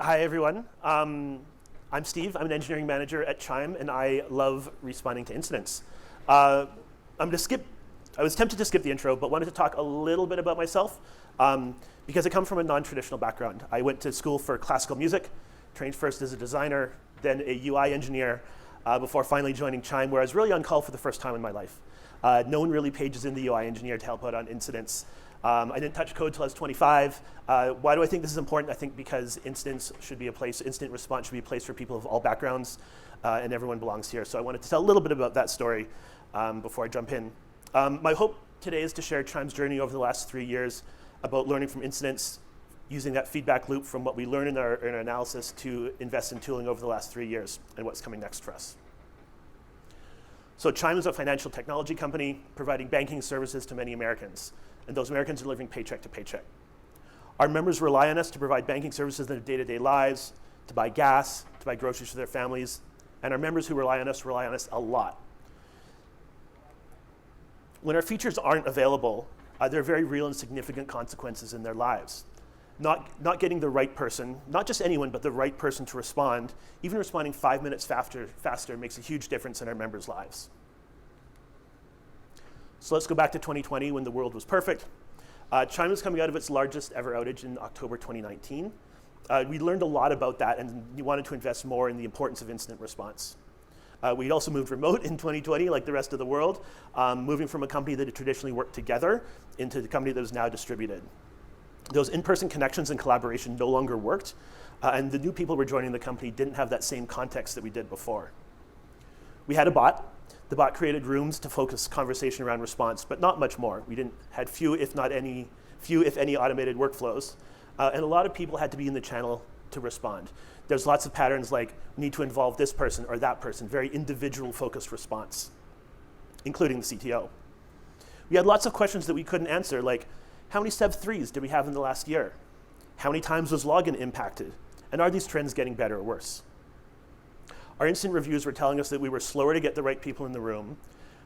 Hi, everyone. I'm Steve. I'm an engineering manager at Chime, and I love responding to incidents. I was tempted to skip the intro, but wanted to talk a little bit about myself because I come from a non-traditional background. I went to school for classical music, trained first as a designer, then a UI engineer, before finally joining Chime, where I was really on call for the first time in my life. No one really pages in the UI engineer to help out on incidents. I didn't touch code till I was 25. Why do I think this is important? I think because incident response should be a place for people of all backgrounds, and everyone belongs here. So I wanted to tell a little bit about that story before I jump in. My hope today is to share Chime's journey over the last 3 years about learning from incidents, using that feedback loop from what we learn in our analysis to invest in tooling over the last 3 years and what's coming next for us. So Chime is a financial technology company providing banking services to many Americans, and those Americans are living paycheck to paycheck. Our members rely on us to provide banking services in their day-to-day lives, to buy gas, to buy groceries for their families, and our members who rely on us a lot. When our features aren't available, there are very real and significant consequences in their lives. Not getting the right person, not just anyone, but the right person to respond, even responding 5 minutes faster makes a huge difference in our members' lives. So let's go back to 2020 when the world was perfect. Chime was coming out of its largest ever outage in October 2019. We learned a lot about that and we wanted to invest more in the importance of incident response. We also moved remote in 2020 like the rest of the world, moving from a company that had traditionally worked together into the company that was now distributed. Those in-person connections and collaboration no longer worked, and the new people who were joining the company didn't have that same context that we did before. We had a bot. The bot created rooms to focus conversation around response, but not much more. We had few if any automated workflows, and a lot of people had to be in the channel to respond. There's lots of patterns like need to involve this person or that person, very individual focused response, including the CTO. We had lots of questions that we couldn't answer, like how many Step 3s did we have in the last year? How many times was login impacted? And are these trends getting better or worse? Our incident reviews were telling us that we were slower to get the right people in the room,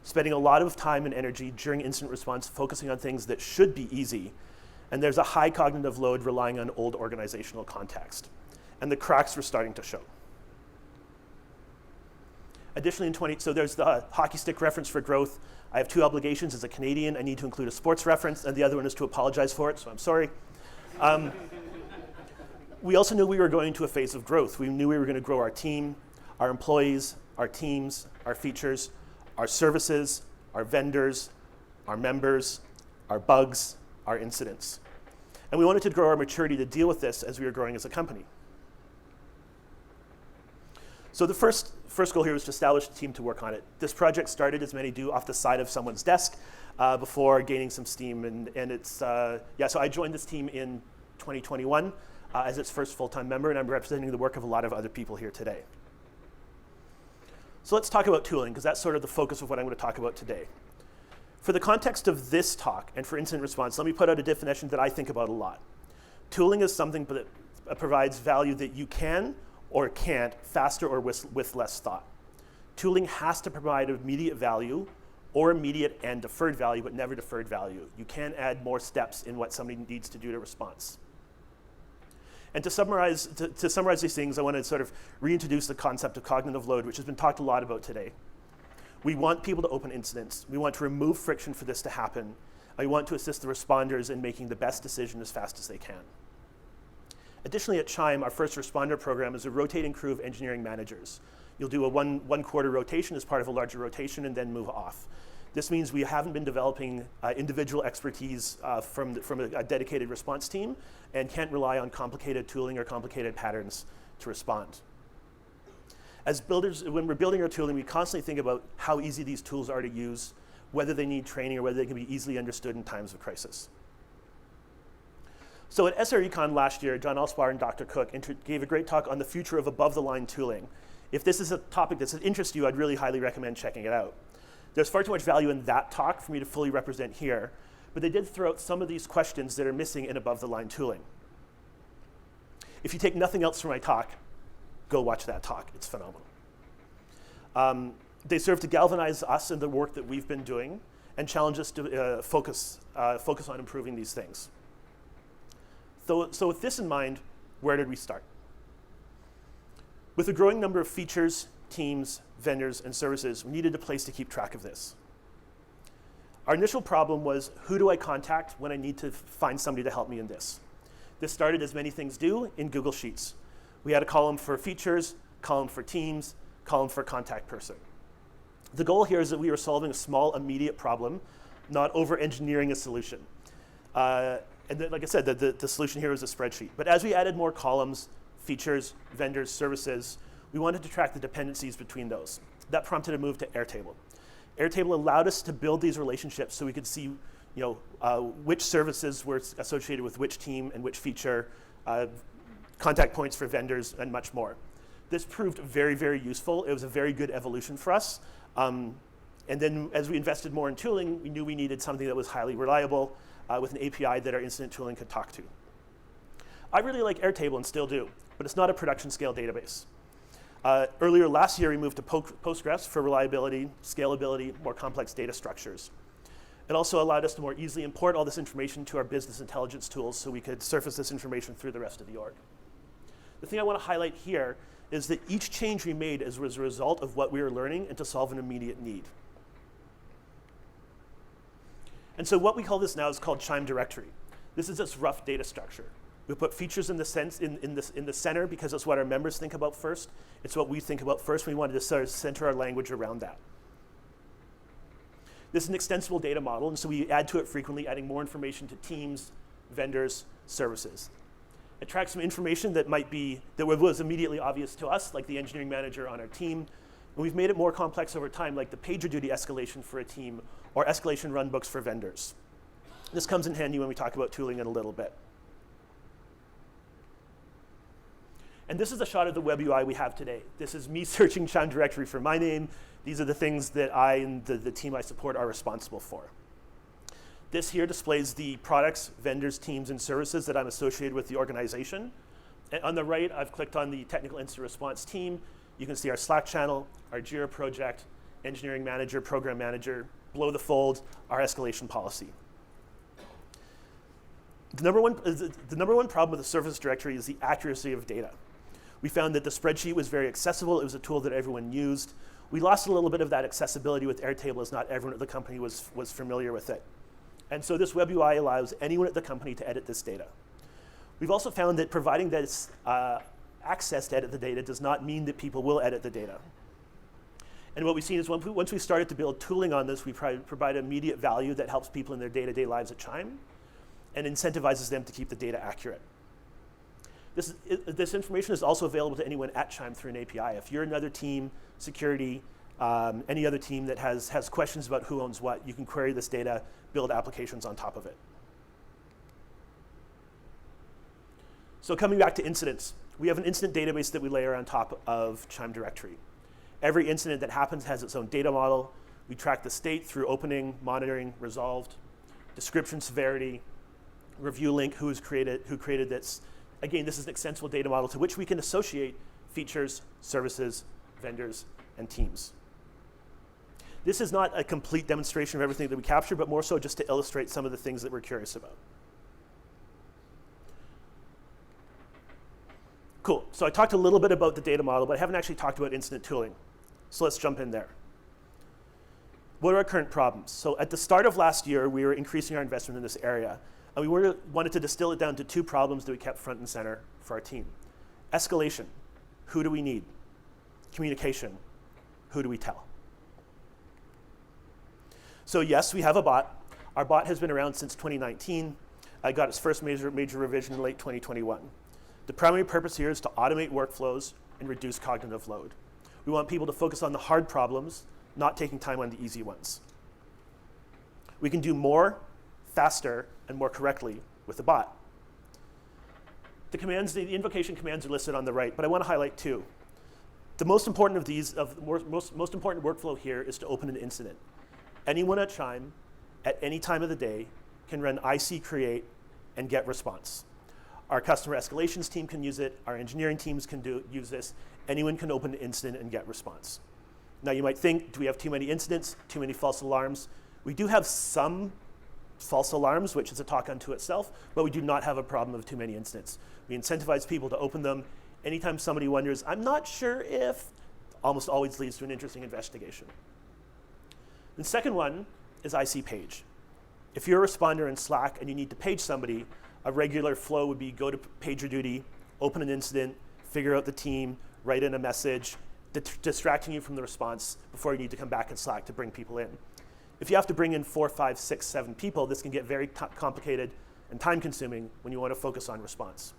spending a lot of time and energy during incident response focusing on things that should be easy, and there's a high cognitive load relying on old organizational context. And the cracks were starting to show. Additionally, so there's the hockey stick reference for growth. I have two obligations as a Canadian. I need to include a sports reference, and the other one is to apologize for it, so I'm sorry. We also knew we were going to a phase of growth. We knew we were going to grow our team, our employees, our teams, our features, our services, our vendors, our members, our bugs, our incidents. And we wanted to grow our maturity to deal with this as we were growing as a company. So the first goal here was to establish a team to work on it. This project started, as many do, off the side of someone's desk before gaining some steam. And so I joined this team in 2021 as its first full-time member, and I'm representing the work of a lot of other people here today. So let's talk about tooling, because that's sort of the focus of what I'm going to talk about today. For the context of this talk and for incident response, let me put out a definition that I think about a lot. Tooling is something that provides value that you can or can't faster or with less thought. Tooling has to provide immediate value or immediate and deferred value, but never deferred value. You can add more steps in what somebody needs to do to response. And to summarize these things, I want to sort of reintroduce the concept of cognitive load, which has been talked a lot about today. We want people to open incidents. We want to remove friction for this to happen. And we want to assist the responders in making the best decision as fast as they can. Additionally, at Chime, our first responder program is a rotating crew of engineering managers. You'll do a one quarter rotation as part of a larger rotation and then move off. This means we haven't been developing individual expertise from a dedicated response team and can't rely on complicated tooling or complicated patterns to respond. As builders, when we're building our tooling, we constantly think about how easy these tools are to use, whether they need training or whether they can be easily understood in times of crisis. So at SREcon last year, John Alspar and Dr. Cook gave a great talk on the future of above-the-line tooling. If this is a topic that's of interest to you, I'd really highly recommend checking it out. There's far too much value in that talk for me to fully represent here, but they did throw out some of these questions that are missing in above-the-line tooling. If you take nothing else from my talk, go watch that talk. It's phenomenal. They serve to galvanize us in the work that we've been doing and challenge us to focus on improving these things. So with this in mind, where did we start? With a growing number of features, teams, vendors, and services, we needed a place to keep track of this. Our initial problem was, who do I contact when I need to find somebody to help me in this? This started, as many things do, in Google Sheets. We had a column for features, column for teams, column for contact person. The goal here is that we were solving a small, immediate problem, not over-engineering a solution. Like I said, the solution here was a spreadsheet. But as we added more columns, features, vendors, services, we wanted to track the dependencies between those. That prompted a move to Airtable. Airtable allowed us to build these relationships so we could see which services were associated with which team and which feature, contact points for vendors, and much more. This proved very, very useful. It was a very good evolution for us. And then as we invested more in tooling, we knew we needed something that was highly reliable with an API that our incident tooling could talk to. I really like Airtable and still do, but it's not a production scale database. Earlier last year, we moved to Postgres for reliability, scalability, more complex data structures. It also allowed us to more easily import all this information to our business intelligence tools so we could surface this information through the rest of the org. The thing I want to highlight here is that each change we made was a result of what we were learning and to solve an immediate need. And so what we call this now is called Chime directory. This is its rough data structure. We put features in the center because it's what our members think about first. It's what we think about first. We wanted to sort of center our language around that. This is an extensible data model, and so we add to it frequently, adding more information to teams, vendors, services. It tracks some information that was immediately obvious to us, like the engineering manager on our team. And we've made it more complex over time, like the PagerDuty escalation for a team or escalation runbooks for vendors. This comes in handy when we talk about tooling in a little bit. And this is a shot of the web UI we have today. This is me searching Chime directory for my name. These are the things that I and the team I support are responsible for. This here displays the products, vendors, teams, and services that I'm associated with the organization. And on the right, I've clicked on the technical incident response team. You can see our Slack channel, our Jira project, engineering manager, program manager, below the fold, our escalation policy. The number one problem with the service directory is the accuracy of data. We found that the spreadsheet was very accessible. It was a tool that everyone used. We lost a little bit of that accessibility with Airtable, as not everyone at the company was familiar with it. And so this web UI allows anyone at the company to edit this data. We've also found that providing this access to edit the data does not mean that people will edit the data. And what we've seen is once we started to build tooling on this, we provide immediate value that helps people in their day-to-day lives at Chime and incentivizes them to keep the data accurate. This information is also available to anyone at Chime through an API. If you're another team, security, any other team that has questions about who owns what, you can query this data, build applications on top of it. So coming back to incidents, we have an incident database that we layer on top of Chime directory. Every incident that happens has its own data model. We track the state through opening, monitoring, resolved, description, severity, review link, who created this. Again, this is an extensible data model to which we can associate features, services, vendors, and teams. This is not a complete demonstration of everything that we capture, but more so just to illustrate some of the things that we're curious about. Cool, so I talked a little bit about the data model, but I haven't actually talked about incident tooling. So let's jump in there. What are our current problems? So at the start of last year, we were increasing our investment in this area. And we wanted to distill it down to two problems that we kept front and center for our team. Escalation, who do we need? Communication, who do we tell? So yes, we have a bot. Our bot has been around since 2019. I got its first major revision in late 2021. The primary purpose here is to automate workflows and reduce cognitive load. We want people to focus on the hard problems, not taking time on the easy ones. We can do more, faster, and more correctly with the bot. The commands, the invocation commands are listed on the right, but I want to highlight two. The most important of these, most important workflow here is to open an incident. Anyone at Chime, at any time of the day, can run IC create and get response. Our customer escalations team can use it. Our engineering teams can use this. Anyone can open an incident and get response. Now you might think, do we have too many incidents, too many false alarms? We do have some false alarms, which is a talk unto itself, but we do not have a problem of too many incidents. We incentivize people to open them, Anytime somebody wonders, I'm not sure if, almost always leads to an interesting investigation. The second one is IC page. If you're a responder in Slack and you need to page somebody, a regular flow would be go to PagerDuty, open an incident, figure out the team, write in a message, distracting you from the response before you need to come back in Slack to bring people in. If you have to bring in 4, 5, 6, 7 people, this can get very complicated and time-consuming when you want to focus on response.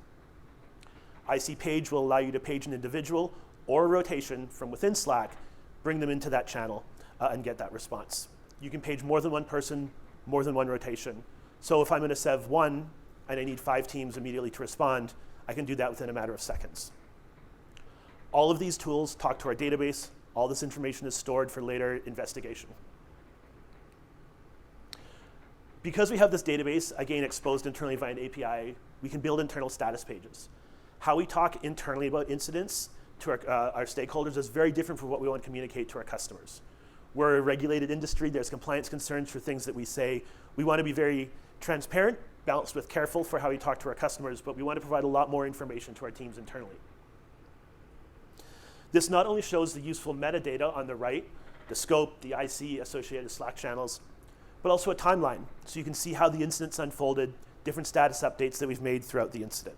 IC page will allow you to page an individual or a rotation from within Slack, bring them into that channel, and get that response. You can page more than one person, more than one rotation. So if I'm in a Sev 1 and I need 5 teams immediately to respond, I can do that within a matter of seconds. All of these tools talk to our database. All this information is stored for later investigation. Because we have this database, again, exposed internally via an API, we can build internal status pages. How we talk internally about incidents to our stakeholders is very different from what we want to communicate to our customers. We're a regulated industry. There's compliance concerns for things that we say. We want to be very transparent, balanced with careful for how we talk to our customers, but we want to provide a lot more information to our teams internally. This not only shows the useful metadata on the right, the scope, the IC associated Slack channels, but also a timeline, so you can see how the incident's unfolded, different status updates that we've made throughout the incident.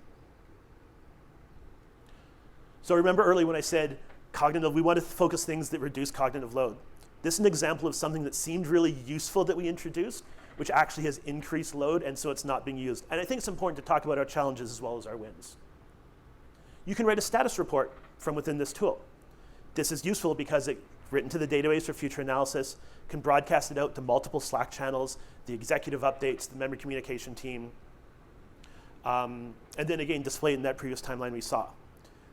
So remember earlier when I said we want to focus things that reduce cognitive load. This is an example of something that seemed really useful that we introduced, which actually has increased load, and so it's not being used. And I think it's important to talk about our challenges as well as our wins. You can write a status report from within this tool. This is useful because it's written to the database for future analysis, can broadcast it out to multiple Slack channels, the executive updates, the member communication team, and then again, display it in that previous timeline we saw.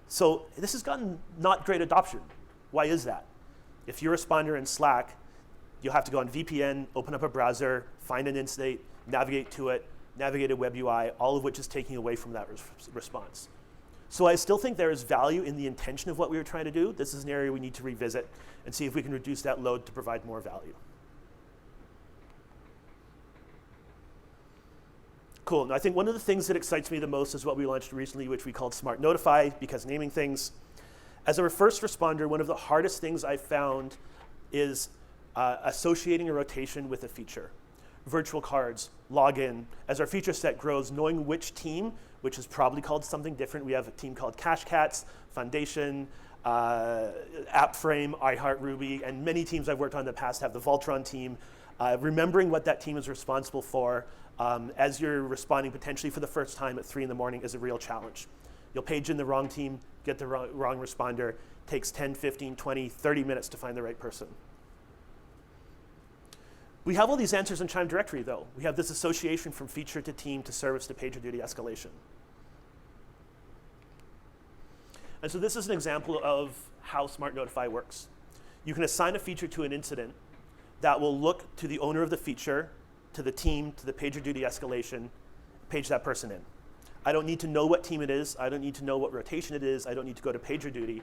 So this has gotten not great adoption. Why is that? If you're a responder in Slack, you'll have to go on VPN, open up a browser, find an incident, navigate to it, navigate a web UI, all of which is taking away from that response. So I still think there is value in the intention of what we were trying to do. This is an area we need to revisit and see if we can reduce that load to provide more value. Cool. Now, I think one of the things that excites me the most is what we launched recently, which we called Smart Notify, because naming things. As a first responder, one of the hardest things I found is associating a rotation with a feature. Virtual cards, login. As our feature set grows, knowing which team, which is probably called something different. We have a team called Cash Cats, Foundation, AppFrame, iHeartRuby, and many teams I've worked on in the past have the Voltron team. Remembering what that team is responsible for as you're responding potentially for the first time at 3 in the morning is a real challenge. You'll page in the wrong team, get the wrong responder. Takes 10, 15, 20, 30 minutes to find the right person. We have all these answers in Chime directory, though. We have this association from feature to team to service to PagerDuty escalation. And so this is an example of how Smart Notify works. You can assign a feature to an incident that will look to the owner of the feature, to the team, to the PagerDuty escalation, page that person in. I don't need to know what team it is. I don't need to know what rotation it is. I don't need to go to PagerDuty.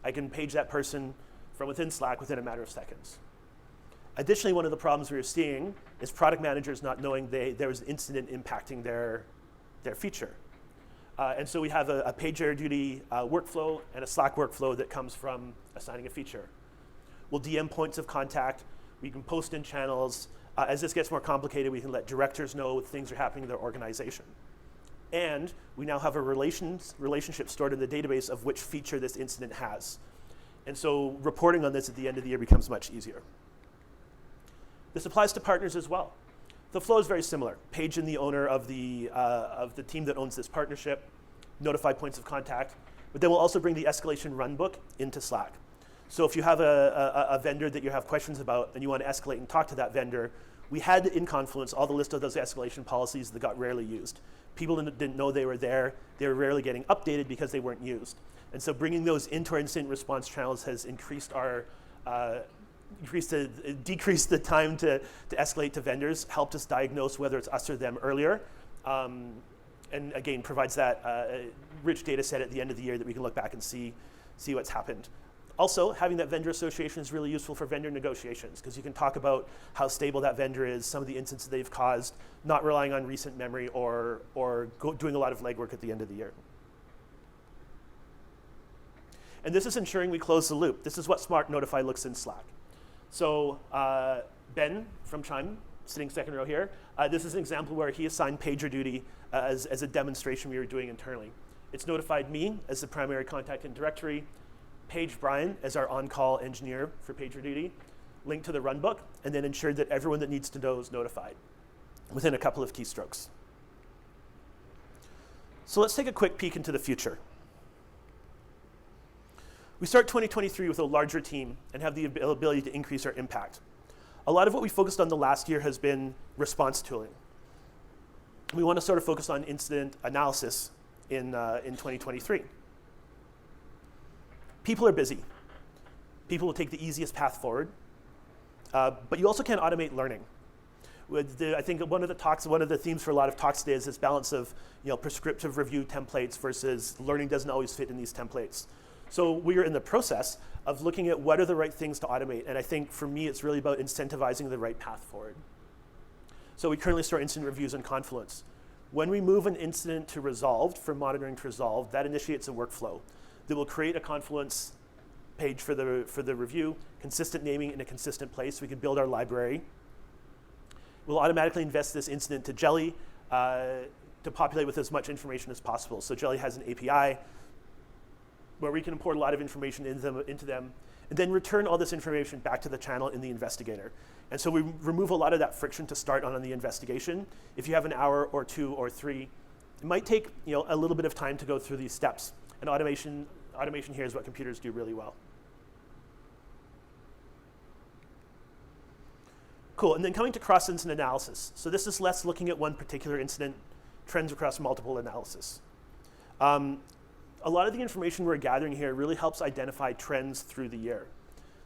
I can page that person from within Slack within a matter of seconds. Additionally, one of the problems we were seeing is product managers not knowing there was an incident impacting their feature. And so we have a PagerDuty workflow and a Slack workflow that comes from assigning a feature. We'll DM points of contact. We can post in channels. As this gets more complicated, we can let directors know things are happening in their organization. And we now have a relationship stored in the database of which feature this incident has. And so reporting on this at the end of the year becomes much easier. This applies to partners as well. The flow is very similar. Page in the owner of the team that owns this partnership, notify points of contact, but then we'll also bring the escalation runbook into Slack. So if you have a vendor that you have questions about and you want to escalate and talk to that vendor, we had in Confluence all the list of those escalation policies that got rarely used. People didn't know they were there. They were rarely getting updated because they weren't used. And so bringing those into our incident response channels has increased our decreased the time to escalate to vendors, helped us diagnose whether it's us or them earlier, and again provides that rich data set at the end of the year that we can look back and see what's happened. Also, having that vendor association is really useful for vendor negotiations because you can talk about how stable that vendor is, some of the incidents they've caused, not relying on recent memory or doing a lot of legwork at the end of the year. And this is ensuring we close the loop. This is what Smart Notify looks in Slack. So Ben from Chime, sitting second row here, this is an example where he assigned pager duty as a demonstration we were doing internally. It's notified me as the primary contact in directory, paged Brian as our on-call engineer for pager duty, linked to the runbook, and then ensured that everyone that needs to know is notified within a couple of keystrokes. So let's take a quick peek into the future. We start 2023 with a larger team and have the ability to increase our impact. A lot of what we focused on the last year has been response tooling. We want to sort of focus on incident analysis in 2023. People are busy. People will take the easiest path forward, but you also can't automate learning. I think one of the themes for a lot of talks today is this balance of prescriptive review templates versus learning doesn't always fit in these templates. So we are in the process of looking at what are the right things to automate, and I think for me it's really about incentivizing the right path forward. So we currently store incident reviews on Confluence. When we move an incident to resolved, from monitoring to resolved, that initiates a workflow that will create a Confluence page for the review, consistent naming in a consistent place. We can build our library. We'll automatically invest this incident to Jelly to populate with as much information as possible. So Jelly has an API where we can import a lot of information into them, and then return all this information back to the channel in the investigator. And so we remove a lot of that friction to start on the investigation. If you have an hour or 2 or 3, it might take a little bit of time to go through these steps. And automation here is what computers do really well. Cool, and then coming to cross-incident analysis. So this is less looking at one particular incident, trends across multiple analysis. A lot of the information we're gathering here really helps identify trends through the year.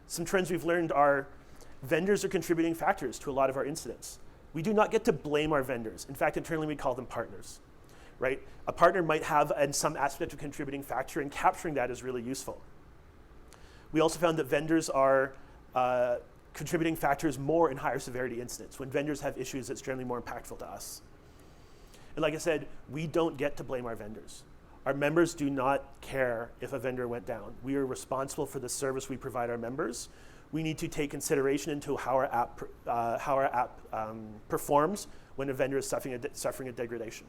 Some trends we've learned are vendors are contributing factors to a lot of our incidents. We do not get to blame our vendors. In fact, internally we call them partners, right? A partner might have some aspect of contributing factor, and capturing that is really useful. We also found that vendors are contributing factors more in higher severity incidents. When vendors have issues, it's generally more impactful to us. And like I said, we don't get to blame our vendors. Our members do not care if a vendor went down. We are responsible for the service we provide our members. We need to take consideration into how our app performs when a vendor is suffering a degradation.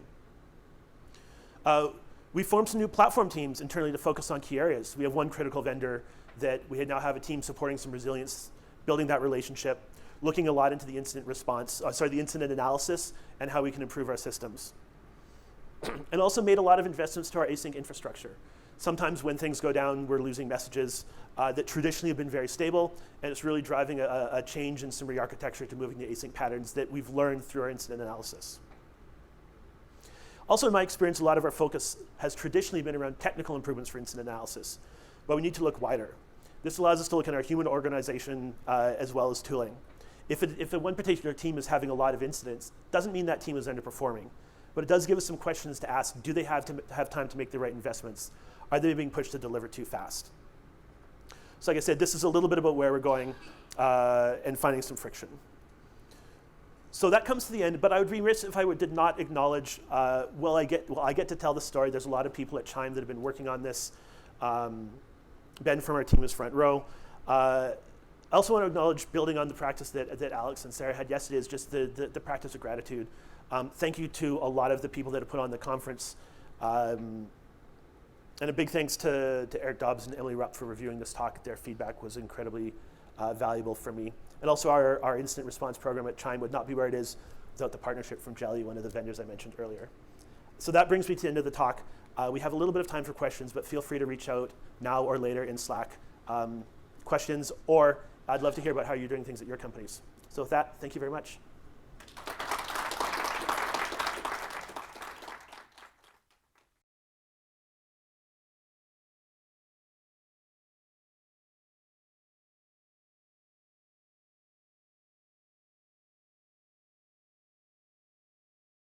We formed some new platform teams internally to focus on key areas. We have one critical vendor that we now have a team supporting some resilience, building that relationship, looking a lot into the incident response, the incident analysis, and how we can improve our systems. And also made a lot of investments to our async infrastructure. Sometimes when things go down, we're losing messages that traditionally have been very stable, and it's really driving a change in some re-architecture to moving to async patterns that we've learned through our incident analysis. Also, in my experience, a lot of our focus has traditionally been around technical improvements for incident analysis, but we need to look wider. This allows us to look at our human organization as well as tooling. If one particular team is having a lot of incidents, doesn't mean that team is underperforming. But it does give us some questions to ask. Do they have time to make the right investments? Are they being pushed to deliver too fast? So like I said, this is a little bit about where we're going and finding some friction. So that comes to the end, but I would be remiss if I did not acknowledge, I get to tell the story. There's a lot of people at Chime that have been working on this. Ben from our team is front row. I also want to acknowledge, building on the practice that Alex and Sarah had yesterday, is just the practice of gratitude. Thank you to a lot of the people that have put on the conference. And a big thanks to Eric Dobbs and Emily Rupp for reviewing this talk. Their feedback was incredibly valuable for me. And also our incident response program at Chime would not be where it is without the partnership from Jelly, one of the vendors I mentioned earlier. So that brings me to the end of the talk. We have a little bit of time for questions, but feel free to reach out now or later in Slack. Questions, or I'd love to hear about how you're doing things at your companies. So with that, thank you very much.